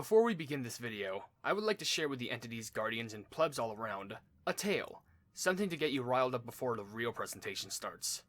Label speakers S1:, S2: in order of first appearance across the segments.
S1: Before we begin this video, I would like to share with the entities, guardians, and plebs all around, a tale. Something to get you riled up before the real presentation starts.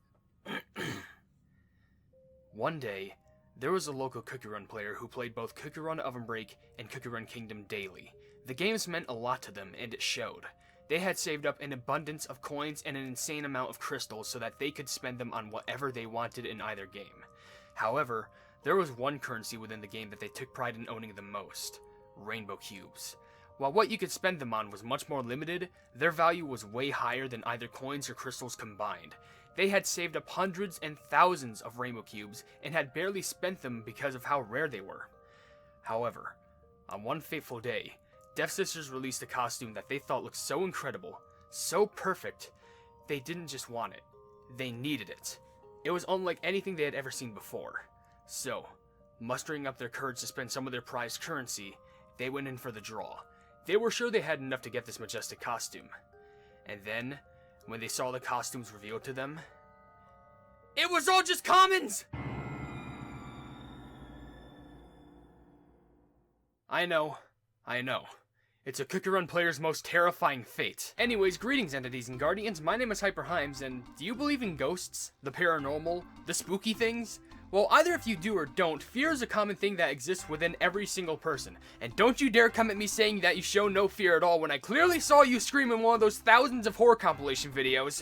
S1: One day, there was a local Cookie Run player who played both Cookie Run OvenBreak and Cookie Run Kingdom daily. The games meant a lot to them, and it showed. They had saved up an abundance of coins and an insane amount of crystals so that they could spend them on whatever they wanted in either game. However, there was one currency within the game that they took pride in owning the most: rainbow cubes. While what you could spend them on was much more limited, their value was way higher than either coins or crystals combined. They had saved up hundreds and thousands of rainbow cubes and had barely spent them because of how rare they were. However, on one fateful day, Deaf Sisters released a costume that they thought looked so incredible, so perfect, they didn't just want it, they needed it. It was unlike anything they had ever seen before. So, mustering up their courage to spend some of their prized currency, they went in for the draw. They were sure they had enough to get this majestic costume. And then, when they saw the costumes revealed to them, it was all just commons! I know. It's a Cookie Run player's most terrifying fate. Anyways, greetings entities and guardians, my name is HyperHimes, and do you believe in ghosts? The paranormal? The spooky things? Well, either if you do or don't, fear is a common thing that exists within every single person. And don't you dare come at me saying that you show no fear at all when I clearly saw you scream in one of those thousands of horror compilation videos.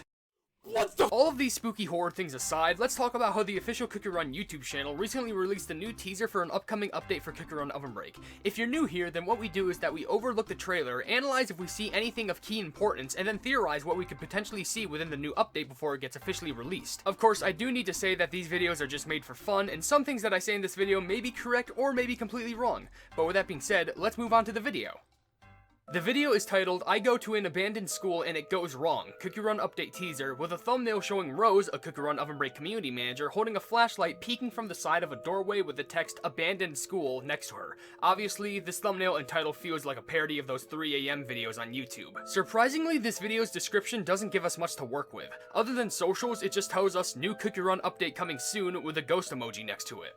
S1: What the— All of these spooky horror things aside, let's talk about how the official Cookie Run YouTube channel recently released a new teaser for an upcoming update for Cookie Run OvenBreak. If you're new here, then what we do is that we overlook the trailer, analyze if we see anything of key importance, and then theorize what we could potentially see within the new update before it gets officially released. Of course, I do need to say that these videos are just made for fun, and some things that I say in this video may be correct or may be completely wrong. But with that being said, let's move on to the video. The video is titled, I Go to an Abandoned School and It Goes Wrong, Cookie Run Update Teaser, with a thumbnail showing Rose, a Cookie Run OvenBreak community manager, holding a flashlight peeking from the side of a doorway with the text Abandoned School next to her. Obviously, this thumbnail and title feels like a parody of those 3 AM videos on YouTube. Surprisingly, this video's description doesn't give us much to work with. Other than socials, it just tells us new Cookie Run update coming soon with a ghost emoji next to it.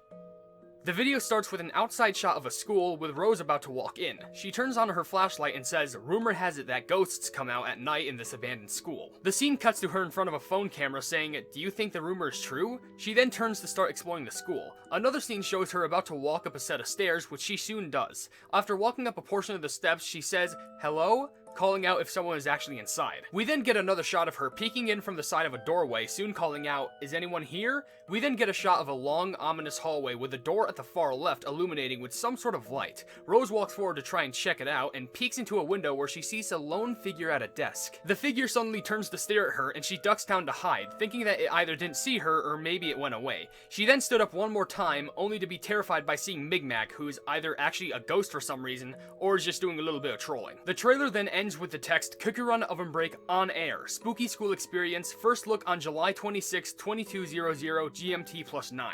S1: The video starts with an outside shot of a school with Rose about to walk in. She turns on her flashlight and says, rumor has it that ghosts come out at night in this abandoned school. The scene cuts to her in front of a phone camera saying, do you think the rumor is true? She then turns to start exploring the school. Another scene shows her about to walk up a set of stairs, which she soon does. After walking up a portion of the steps, she says, hello? Calling out if someone is actually inside. We then get another shot of her peeking in from the side of a doorway, soon calling out, is anyone here? We then get a shot of a long, ominous hallway with a door at the far left illuminating with some sort of light. Rose walks forward to try and check it out and peeks into a window where she sees a lone figure at a desk. The figure suddenly turns to stare at her and she ducks down to hide, thinking that it either didn't see her or maybe it went away. She then stood up one more time, only to be terrified by seeing Migmac, who's either actually a ghost for some reason or is just doing a little bit of trolling. The trailer then ends with the text Cookie Run OvenBreak on air. Spooky school experience. First look on July 26, 2200 GMT +9.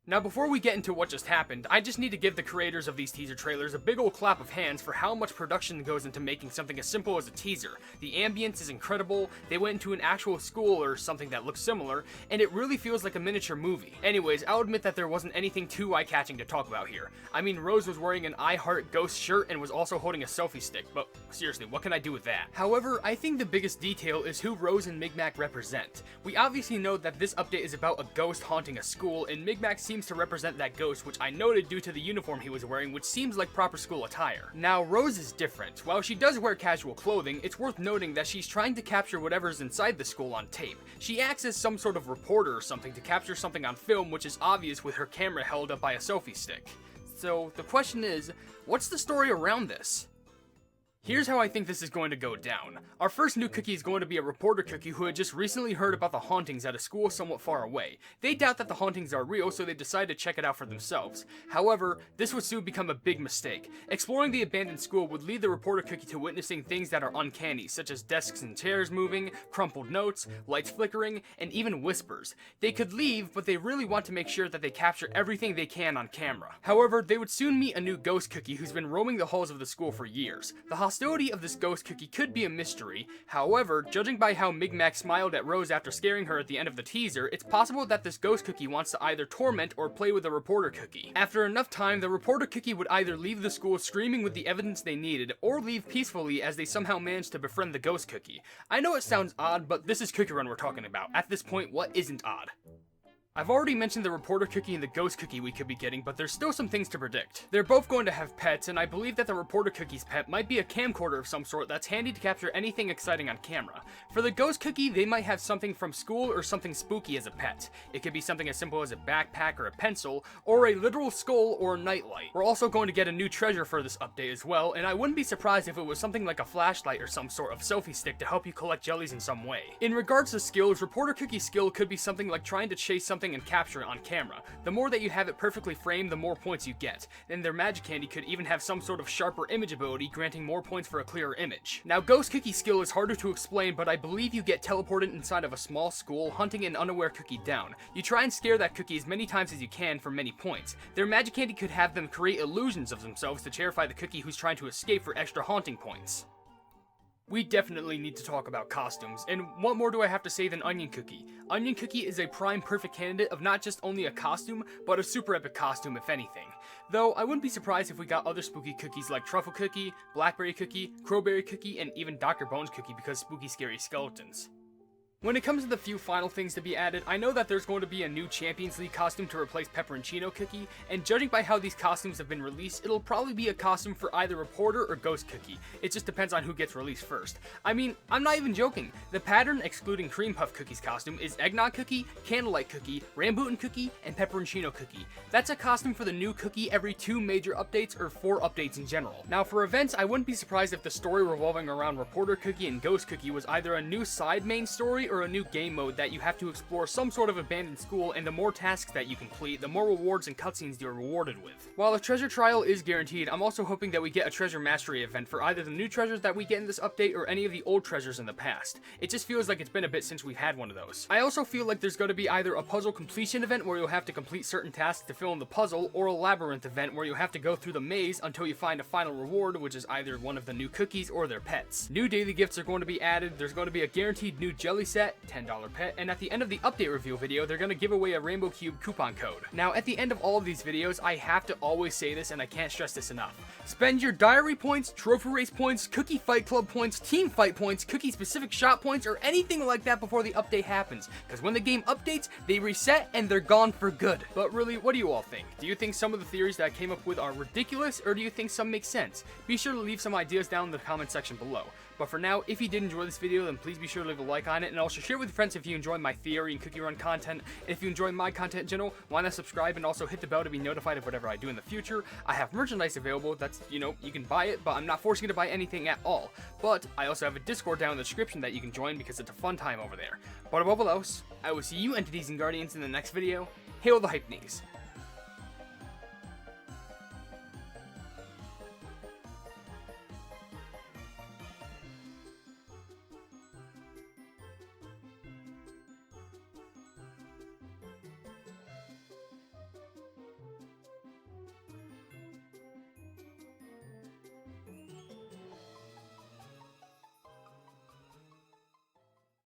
S1: Now before we get into what just happened, I just need to give the creators of these teaser trailers a big ol' clap of hands for how much production goes into making something as simple as a teaser. The ambience is incredible, they went into an actual school or something that looks similar, and it really feels like a miniature movie. Anyways, I'll admit that there wasn't anything too eye-catching to talk about here. I mean, Rose was wearing an I Heart Ghost shirt and was also holding a selfie stick, but seriously, what can I do with that? However, I think the biggest detail is who Rose and Migmac represent. We obviously know that this update is about a ghost haunting a school, and Migmac seems to represent that ghost, which I noted due to the uniform he was wearing, which seems like proper school attire. Now, Rose is different. While she does wear casual clothing, it's worth noting that she's trying to capture whatever's inside the school on tape. She acts as some sort of reporter or something to capture something on film, which is obvious with her camera held up by a selfie stick. So, the question is, what's the story around this? Here's how I think this is going to go down. Our first new cookie is going to be a reporter cookie who had just recently heard about the hauntings at a school somewhat far away. They doubt that the hauntings are real, so they decide to check it out for themselves. However, this would soon become a big mistake. Exploring the abandoned school would lead the reporter cookie to witnessing things that are uncanny, such as desks and chairs moving, crumpled notes, lights flickering, and even whispers. They could leave, but they really want to make sure that they capture everything they can on camera. However, they would soon meet a new ghost cookie who's been roaming the halls of the school for years. The hostility of this ghost cookie could be a mystery. However, judging by how Migmac smiled at Rose after scaring her at the end of the teaser, it's possible that this ghost cookie wants to either torment or play with a reporter cookie. After enough time, the reporter cookie would either leave the school screaming with the evidence they needed, or leave peacefully as they somehow managed to befriend the ghost cookie. I know it sounds odd, but this is Cookie Run we're talking about. At this point, what isn't odd? I've already mentioned the reporter cookie and the ghost cookie we could be getting, but there's still some things to predict. They're both going to have pets, and I believe that the reporter cookie's pet might be a camcorder of some sort that's handy to capture anything exciting on camera. For the ghost cookie, they might have something from school or something spooky as a pet. It could be something as simple as a backpack or a pencil, or a literal skull or a nightlight. We're also going to get a new treasure for this update as well, and I wouldn't be surprised if it was something like a flashlight or some sort of selfie stick to help you collect jellies in some way. In regards to skills, reporter cookie's skill could be something like trying to chase something and capture it on camera. The more that you have it perfectly framed, the more points you get. Then their magic candy could even have some sort of sharper image ability, granting more points for a clearer image. Now, ghost cookie's skill is harder to explain, but I believe you get teleported inside of a small school, hunting an unaware cookie down. You try and scare that cookie as many times as you can for many points. Their magic candy could have them create illusions of themselves to terrify the cookie who's trying to escape for extra haunting points. We definitely need to talk about costumes, and what more do I have to say than Onion Cookie? Onion Cookie is a prime perfect candidate of not just only a costume, but a super epic costume if anything. Though, I wouldn't be surprised if we got other spooky cookies like Truffle Cookie, Blackberry Cookie, Crowberry Cookie, and even Dr. Bones Cookie because spooky scary skeletons. When it comes to the few final things to be added, I know that there's going to be a new Champions League costume to replace Pepperoncino Cookie, and judging by how these costumes have been released, it'll probably be a costume for either Reporter or Ghost Cookie. It just depends on who gets released first. I mean, I'm not even joking. The pattern, excluding Cream Puff Cookie's costume, is Eggnog Cookie, Candlelight Cookie, Rambutan Cookie, and Pepperoncino Cookie. That's a costume for the new cookie every 2 major updates or 4 updates in general. Now for events, I wouldn't be surprised if the story revolving around Reporter Cookie and Ghost Cookie was either a new side main story or a new game mode that you have to explore some sort of abandoned school, and the more tasks that you complete, the more rewards and cutscenes you're rewarded with. While a treasure trial is guaranteed, I'm also hoping that we get a treasure mastery event for either the new treasures that we get in this update or any of the old treasures in the past. It just feels like it's been a bit since we've had one of those. I also feel like there's going to be either a puzzle completion event where you'll have to complete certain tasks to fill in the puzzle, or a labyrinth event where you'll have to go through the maze until you find a final reward, which is either one of the new cookies or their pets. New daily gifts are going to be added, there's going to be a guaranteed new jelly set, $10 pet, and at the end of the update reveal video, they're going to give away a Rainbow Cube coupon code. Now, at the end of all of these videos, I have to always say this, and I can't stress this enough. Spend your diary points, trophy race points, cookie fight club points, team fight points, cookie specific shop points, or anything like that before the update happens, because when the game updates, they reset and they're gone for good. But really, what do you all think? Do you think some of the theories that I came up with are ridiculous, or do you think some make sense? Be sure to leave some ideas down in the comment section below. But for now, if you did enjoy this video, then please be sure to leave a like on it, and also share with your friends if you enjoy my theory and Cookie Run content. And if you enjoy my content in general, why not subscribe and also hit the bell to be notified of whatever I do in the future. I have merchandise available that's, you can buy it, but I'm not forcing you to buy anything at all. But I also have a Discord down in the description that you can join because it's a fun time over there. But above all else, I will see you entities and guardians in the next video. Hail the Hypenese.